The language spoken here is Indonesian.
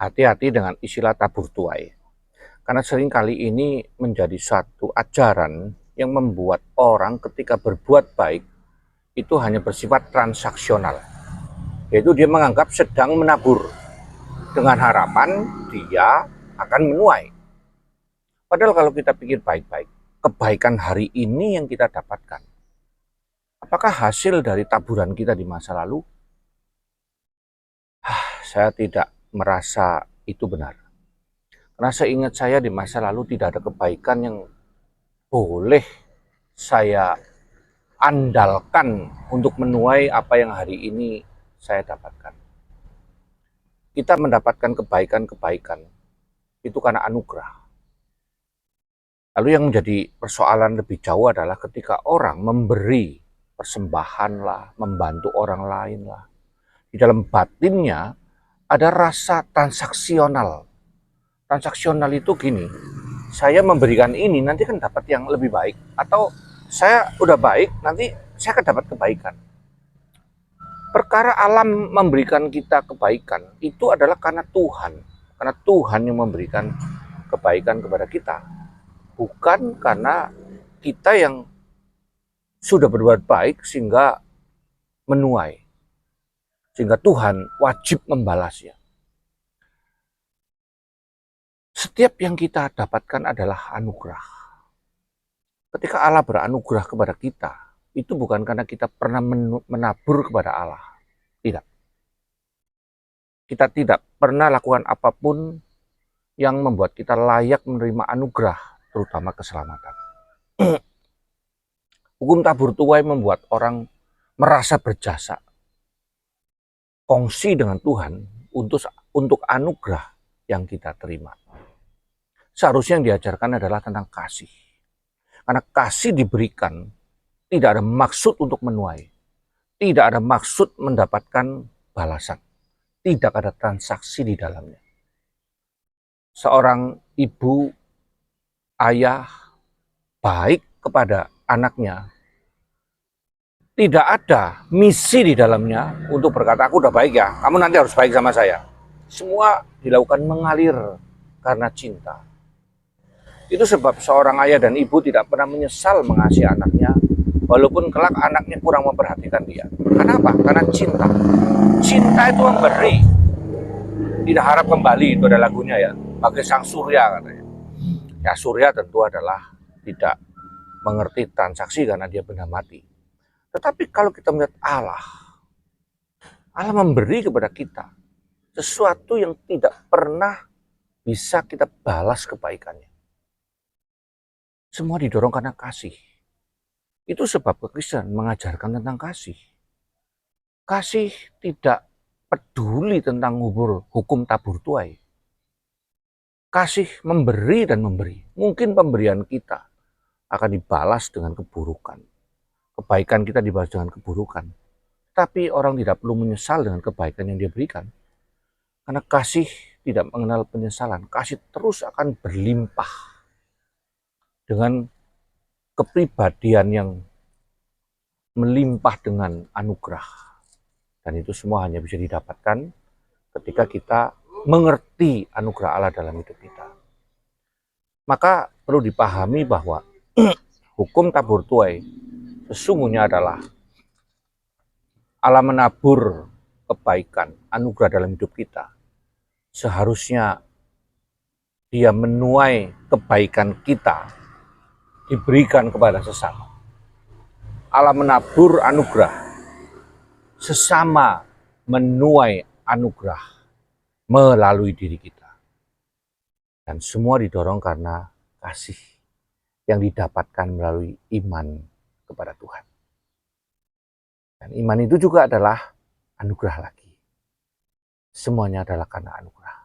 hati-hati dengan istilah tabur tuai. Karena seringkali ini menjadi satu ajaran yang membuat orang ketika berbuat baik itu hanya bersifat transaksional. Yaitu dia menganggap sedang menabur dengan harapan dia akan menuai. Padahal kalau kita pikir baik-baik, kebaikan hari ini yang kita dapatkan, apakah hasil dari taburan kita di masa lalu? Saya tidak merasa itu benar. Karena seingat saya di masa lalu tidak ada kebaikan yang boleh saya andalkan untuk menuai apa yang hari ini saya dapatkan. Kita mendapatkan kebaikan-kebaikan itu karena anugerah. Lalu yang menjadi persoalan lebih jauh adalah ketika orang memberi persembahan lah, membantu orang lain lah. Di dalam batinnya ada rasa transaksional. Transaksional itu gini, saya memberikan ini nanti kan dapat yang lebih baik, atau saya udah baik nanti saya akan dapat kebaikan. Perkara alam memberikan kita kebaikan itu adalah karena Tuhan yang memberikan kebaikan kepada kita, bukan karena kita yang sudah berbuat baik sehingga menuai, sehingga Tuhan wajib membalasnya. Setiap yang kita dapatkan adalah anugerah. Ketika Allah beranugerah kepada kita, itu bukan karena kita pernah menabur kepada Allah. Tidak. Kita tidak pernah lakukan apapun yang membuat kita layak menerima anugerah, terutama keselamatan. Hukum tabur tuai membuat orang merasa berjasa, kongsi dengan Tuhan untuk anugerah yang kita terima. Seharusnya yang diajarkan adalah tentang kasih. Karena kasih diberikan tidak ada maksud untuk menuai, tidak ada maksud mendapatkan balasan, tidak ada transaksi di dalamnya. Seorang ibu, ayah, baik kepada anaknya, tidak ada misi di dalamnya untuk berkata, aku udah baik ya, kamu nanti harus baik sama saya. Semua dilakukan mengalir karena cinta. Itu sebab seorang ayah dan ibu tidak pernah menyesal mengasihi anaknya, walaupun kelak anaknya kurang memperhatikan dia. Kenapa? Karena cinta. Cinta itu memberi, tidak harap kembali, itu ada lagunya ya, bagai sang surya katanya. Ya surya tentu adalah tidak mengerti transaksi karena dia benda mati. Tetapi kalau kita melihat Allah memberi kepada kita sesuatu yang tidak pernah bisa kita balas kebaikannya. Semua didorong karena kasih. Itu sebab kekristenan mengajarkan tentang kasih. Kasih tidak peduli tentang hukum tabur tuai. Kasih memberi dan memberi. Mungkin pemberian kita akan dibalas dengan keburukan. Kebaikan kita dibalas dengan keburukan. Tapi orang tidak perlu menyesal dengan kebaikan yang dia berikan. Karena kasih tidak mengenal penyesalan. Kasih terus akan berlimpah dengan kepribadian yang melimpah dengan anugerah. Dan itu semua hanya bisa didapatkan ketika kita mengerti anugerah Allah dalam hidup kita. Maka perlu dipahami bahwa hukum tabur tuai sesungguhnya adalah Allah menabur kebaikan, anugerah dalam hidup kita. Seharusnya dia menuai kebaikan kita, diberikan kepada sesama. Allah menabur anugerah, sesama menuai anugerah melalui diri kita. Dan semua didorong karena kasih yang didapatkan melalui iman kepada Tuhan. Dan iman itu juga adalah anugerah lagi. Semuanya adalah karena anugerah.